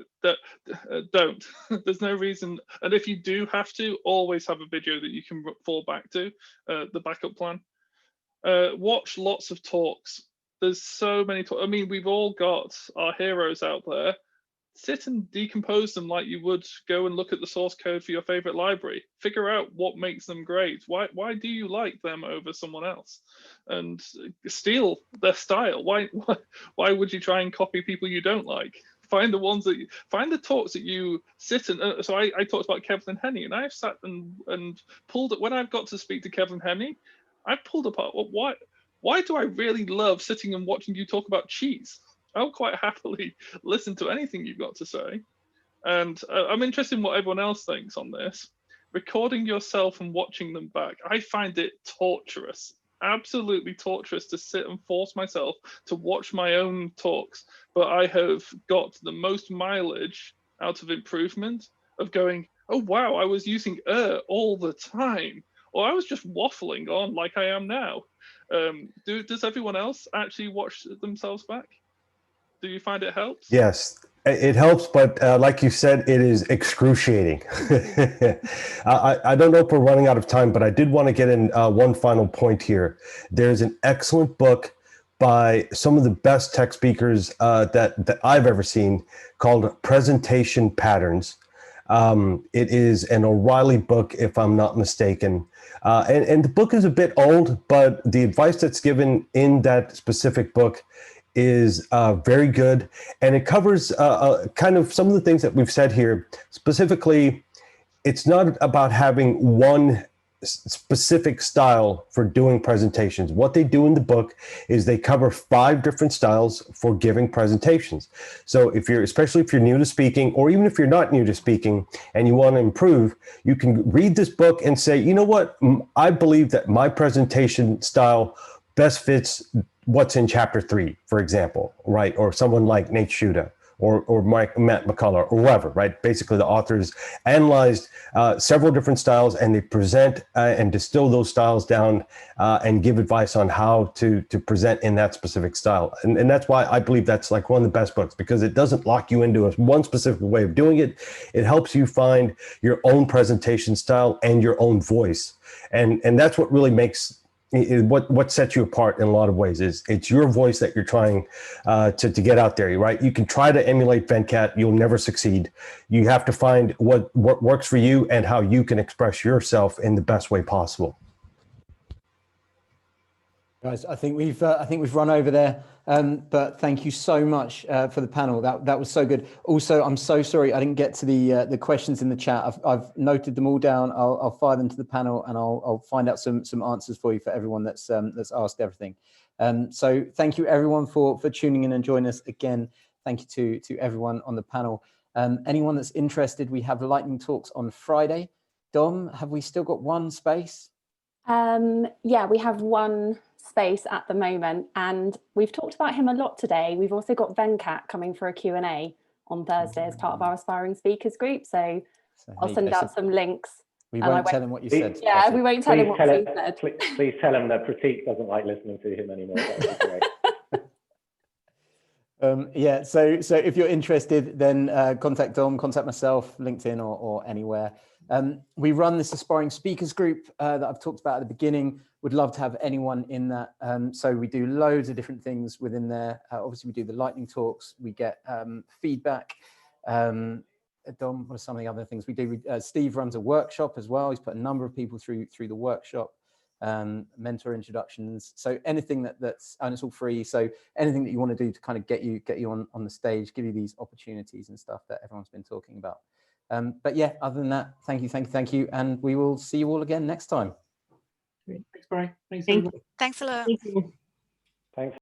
don't. There's no reason. And if you do have to, always have a video that you can fall back to, the backup plan. Watch lots of talks. There's so many talks. I mean, we've all got our heroes out there. Sit and decompose them like you would go and look at the source code for your favorite library. Figure out what makes them great. Why do you like them over someone else? And steal their style. Why would you try and copy people you don't like? Find the talks that you sit and so I talked about Kevin Henney, and I've sat and pulled it when I've got to speak to Kevin Henney. I've pulled apart why do I really love sitting and watching you talk about cheese? I'll quite happily listen to anything you've got to say. And I'm interested in what everyone else thinks on this. Recording yourself and watching them back, I find it torturous, absolutely torturous to sit and force myself to watch my own talks. But I have got the most mileage out of improvement of going, oh, wow, I was using all the time. Or I was just waffling on like I am now. Does everyone else actually watch themselves back? Do you find it helps? Yes, it helps, but like you said, it is excruciating. I don't know if we're running out of time, but I did want to get in one final point here. There's an excellent book by some of the best tech speakers that I've ever seen called Presentation Patterns. It is an O'Reilly book, if I'm not mistaken. And the book is a bit old, but the advice that's given in that specific book is very good, and it covers kind of some of the things that we've said here. Specifically, it's not about having one specific style for doing presentations. What they do in the book is they cover 5 different styles for giving presentations. So if you're, especially if you're new to speaking, or even if you're not new to speaking and you want to improve, you can read this book and say, you know what, I believe that my presentation style best fits what's in chapter 3, for example, right? Or someone like Nate Shuda, or Matt McCullough, or whoever, right? Basically, the authors analyzed several different styles, and they present and distill those styles down and give advice on how to present in that specific style. And that's why I believe that's like one of the best books, because it doesn't lock you into one specific way of doing it. It helps you find your own presentation style and your own voice. And that's what really makes what sets you apart in a lot of ways. Is it's your voice that you're trying to get out there, right? You can try to emulate Venkat, you'll never succeed. You have to find what works for you and how you can express yourself in the best way possible. Guys, I think we've run over there, but thank you so much for the panel. That was so good. Also, I'm so sorry I didn't get to the questions in the chat. I've noted them all down. I'll fire them to the panel, and I'll find out some answers for you for everyone that's asked everything. So thank you everyone for tuning in and joining us again. Thank you to everyone on the panel. Anyone that's interested, we have lightning talks on Friday. Dom, have we still got one space? Yeah, we have one space at the moment, and we've talked about him a lot today. We've also got Venkat coming for a Q&A on Thursday as part of our aspiring speakers group, so I'll send out some links. We won't tell him what you said. Yeah, we won't tell him what you said. Please tell him that Pratik doesn't like listening to him anymore. That would be great. Yeah, so if you're interested, then contact Dom, contact myself, LinkedIn or anywhere. We run this aspiring speakers group that I've talked about at the beginning. Would love to have anyone in that. So we do loads of different things within there. Obviously, we do the lightning talks. We get feedback. Dom, what are some of the other things we do? Steve runs a workshop as well. He's put a number of people through the workshop. Mentor introductions. So anything that's, and it's all free. So anything that you want to do to kind of get you on the stage, give you these opportunities and stuff that everyone's been talking about. But yeah, other than that, thank you. And we will see you all again next time. Thanks, Brian. Thanks, Thank you. Thanks a lot. Thank you. Thanks.